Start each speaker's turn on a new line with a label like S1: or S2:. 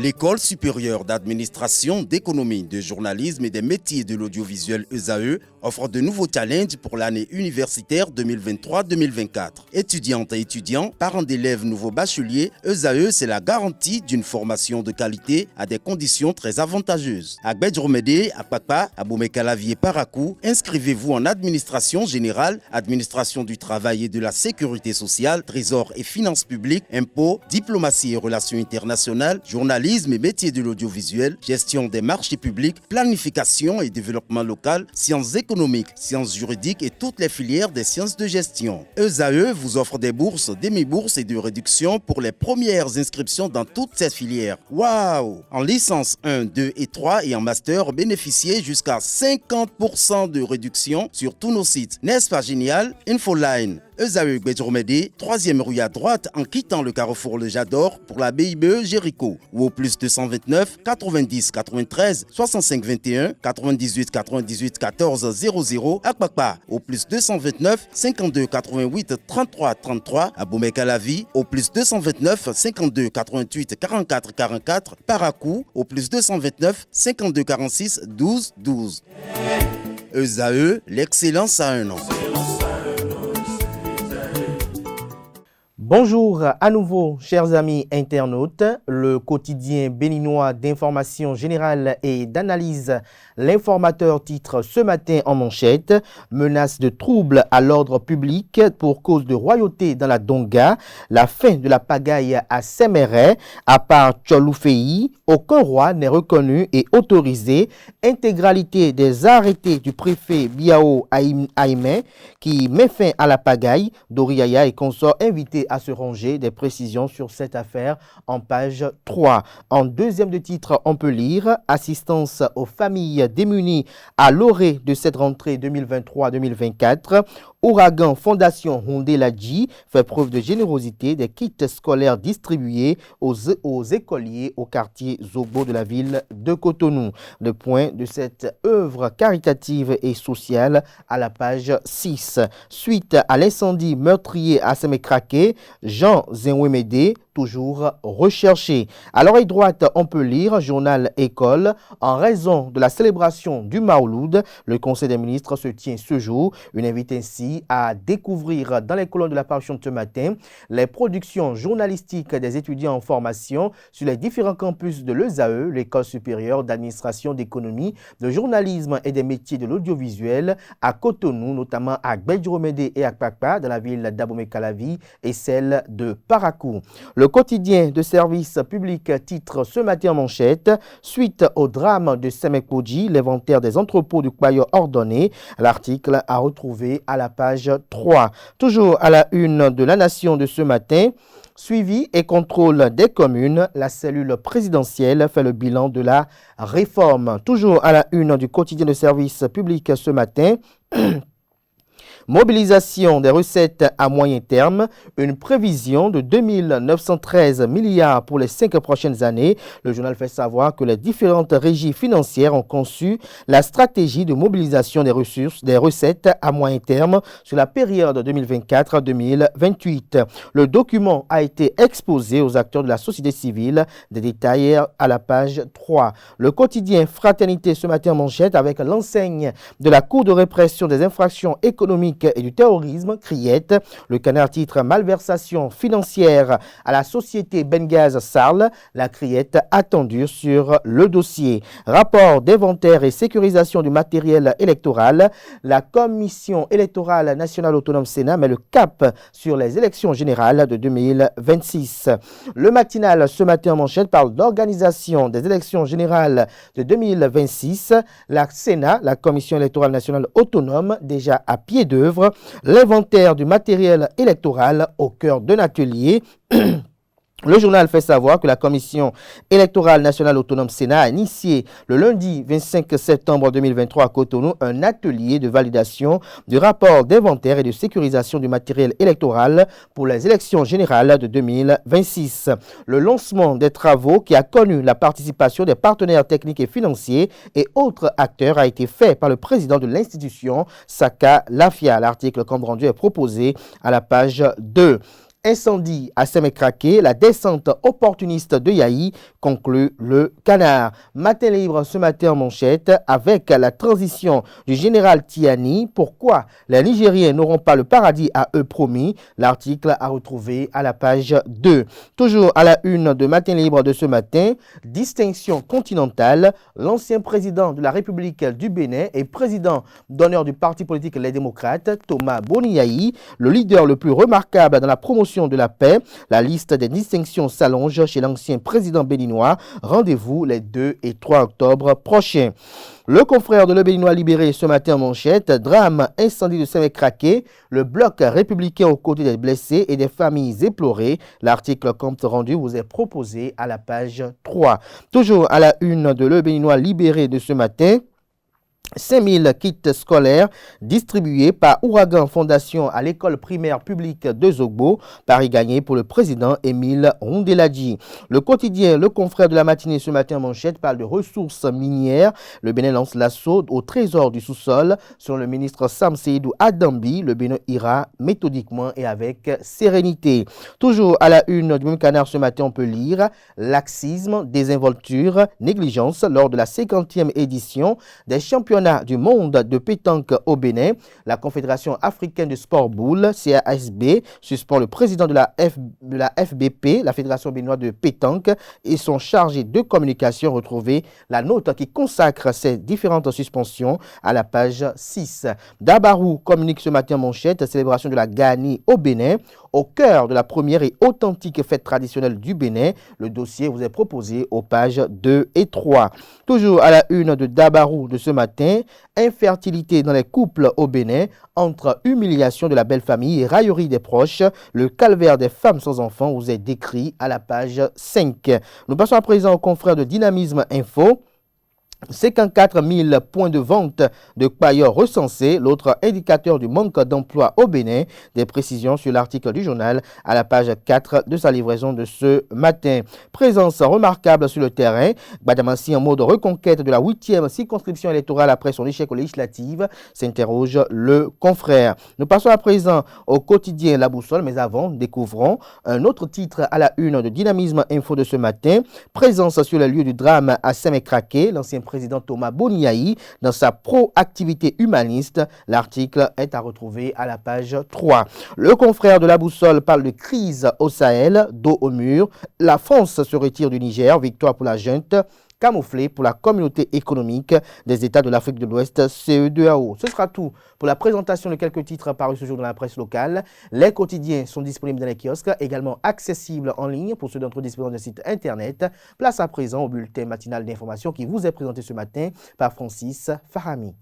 S1: L'École supérieure d'administration, d'économie, de journalisme et des métiers de l'audiovisuel ESAE offre de nouveaux challenges pour l'année universitaire 2023-2024. Étudiantes et étudiants, parents d'élèves nouveaux bacheliers, ESAE, c'est la garantie d'une formation de qualité à des conditions très avantageuses. À Gbedjromede, à Papa, à Boumekalavi et Parakou, inscrivez-vous en administration générale, administration du travail et de la sécurité sociale, trésor et finances publiques, impôts, diplomatie et relations internationales, journalisme et métiers de l'audiovisuel, gestion des marchés publics, planification et développement local, sciences économiques, sciences juridiques et toutes les filières des sciences de gestion. ESAE vous offre des bourses, demi-bourses et de réductions pour les premières inscriptions dans toutes ces filières. Waouh! En licence 1, 2 et 3 et en master, bénéficiez jusqu'à 50% de réduction sur tous nos sites. N'est-ce pas génial? Infoline. ESAE Gbedjromede, 3e rue à droite en quittant le carrefour Le Jador pour la BIBE Jéricho ou au plus 229 90 93 65 21 98 98 14 00 à Kpakpa au plus 229 52 88 33 33 à Boumekalavi au plus 229 52 88 44 44 Parakou au plus 229 52 46 12 12. ESAE, l'excellence à un nom.
S2: Bonjour à nouveau, chers amis internautes. Le quotidien béninois d'information générale et d'analyse, l'informateur titre ce matin en manchette « Menace de troubles à l'ordre public pour cause de royauté dans la Donga, la fin de la pagaille à Séméret, à part Tcholoufei, aucun roi n'est reconnu et autorisé, intégralité des arrêtés du préfet Biao Aïmé qui met fin à la pagaille, Doriaya et consorts invités à se ranger. Des précisions sur cette affaire en page 3. En deuxième de titre, on peut lire « Assistance aux familles démunies à l'orée de cette rentrée 2023-2024 ». Ouragan Fondation Hondé Ladji fait preuve de générosité, des kits scolaires distribués aux écoliers au quartier Zobo de la ville de Cotonou. Le point de cette œuvre caritative et sociale à la page 6. Suite à l'incendie meurtrier à Semekrake, Jean Zenwemede, toujours recherché. À l'oreille droite, on peut lire Journal École. En raison de la célébration du Maouloud, le Conseil des ministres se tient ce jour. Une invite ainsi à découvrir dans les colonnes de la parution de ce matin les productions journalistiques des étudiants en formation sur les différents campus de l'ESAE, l'École supérieure d'administration d'économie, de journalisme et des métiers de l'audiovisuel à Cotonou, notamment à Gbedjromede et à Kpakpa, dans la ville d'Abomey-Calavi et celle de Parakou. Le quotidien de service public titre ce matin en manchette « Suite au drame de Semekpoji, l'inventaire des entrepôts du Kwayo ordonné ». L'article à retrouver à la page 3. Toujours à la une de la Nation de ce matin, suivi et contrôle des communes, la cellule présidentielle fait le bilan de la réforme. Toujours à la une du quotidien de service public ce matin, mobilisation des recettes à moyen terme, une prévision de 2913 milliards pour les 5 prochaines années. Le journal fait savoir que les différentes régies financières ont conçu la stratégie de mobilisation des recettes à moyen terme sur la période 2024-2028. Le document a été exposé aux acteurs de la société civile. Des détails à la page 3. Le quotidien Fraternité ce matin en manchette avec l'enseigne de la Cour de répression des infractions économiques et du terrorisme, Criette. Le Canard titre malversation financière à la société Bengaz Sarl. La Criette attendue sur le dossier. Rapport d'inventaire et sécurisation du matériel électoral. La Commission électorale nationale autonome Sénat met le cap sur les élections générales de 2026. Le matinal ce matin en manchette parle d'organisation des élections générales de 2026. La Sénat, la Commission électorale nationale autonome, déjà à pied d'œuvre. L'inventaire du matériel électoral au cœur d'un atelier. Le journal fait savoir que la Commission électorale nationale autonome Sénat a initié le lundi 25 septembre 2023 à Cotonou un atelier de validation du rapport d'inventaire et de sécurisation du matériel électoral pour les élections générales de 2026. Le lancement des travaux qui a connu la participation des partenaires techniques et financiers et autres acteurs a été fait par le président de l'institution, Saka Lafia. L'article compte rendu est proposé à la page 2. incendie à Sémécraqué, la descente opportuniste de Yahi, conclut le Canard. Matin libre ce matin en manchette avec la transition du général Tiani. Pourquoi les Nigériens n'auront pas le paradis à eux promis? L'article à retrouver à la page 2. Toujours à la une de Matin libre de ce matin, distinction continentale, l'ancien président de la République du Bénin et président d'honneur du parti politique Les Démocrates, Thomas Boni Yahi, le leader le plus remarquable dans la promotion de la paix. La liste des distinctions s'allonge chez l'ancien président béninois. Rendez-vous les 2 et 3 octobre prochains. Le confrère de Le Béninois libéré ce matin en manchette, drame, incendie de Sémécraqué, le bloc républicain aux côtés des blessés et des familles éplorées. L'article compte rendu vous est proposé à la page 3. Toujours à la une de Le Béninois libéré de ce matin, 5000 kits scolaires distribués par Ouragan Fondation à l'école primaire publique de Zogbo. Paris gagné pour le président Émile Rondeladji. Le quotidien Le Confrère de la matinée ce matin en manchette parle de ressources minières. Le Bénin lance l'assaut au trésor du sous-sol. Selon le ministre Sam Seydou Adambi, le Bénin ira méthodiquement et avec sérénité. Toujours à la une du même Canard ce matin, on peut lire laxisme, désinvolture, négligence lors de la 50e édition des championnats du monde de pétanque au Bénin. La Confédération africaine de sport boule, CASB, suspend le président de la FBP, la Fédération béninoise de pétanque, et son chargé de communication. Retrouvé la note qui consacre ces différentes suspensions à la page 6. Dabarou communique ce matin en manchette, célébration de la Gani au Bénin, au cœur de la première et authentique fête traditionnelle du Bénin. Le dossier vous est proposé aux pages 2 et 3. Toujours à la une de Dabarou de ce matin, infertilité dans les couples au Bénin, entre humiliation de la belle famille et raillerie des proches. Le calvaire des femmes sans enfants vous est décrit à la page 5. Nous passons à présent au confrère de Dynamisme Info. 54 000 points de vente de Kpayor recensés, l'autre indicateur du manque d'emploi au Bénin. Des précisions sur l'article du journal à la page 4 de sa livraison de ce matin. Présence remarquable sur le terrain. Gbadamassi en mode reconquête de la 8e circonscription électorale après son échec aux législatives, s'interroge le confrère. Nous passons à présent au quotidien La Boussole, mais avant, découvrons un autre titre à la une de Dynamisme Info de ce matin. Présence sur le lieu du drame à Sémécraqué, l'ancien président Thomas Boni Yahi dans sa proactivité humaniste. L'article est à retrouver à la page 3. Le confrère de La Boussole parle de crise au Sahel, dos au mur. La France se retire du Niger, victoire pour la junte, camouflé pour la communauté économique des États de l'Afrique de l'Ouest, CEDEAO. Ce sera tout pour la présentation de quelques titres parus ce jour dans la presse locale. Les quotidiens sont disponibles dans les kiosques, également accessibles en ligne pour ceux d'entre vous disposant d'un site internet. Place à présent au bulletin matinal d'information qui vous est présenté ce matin par Francis Fahami.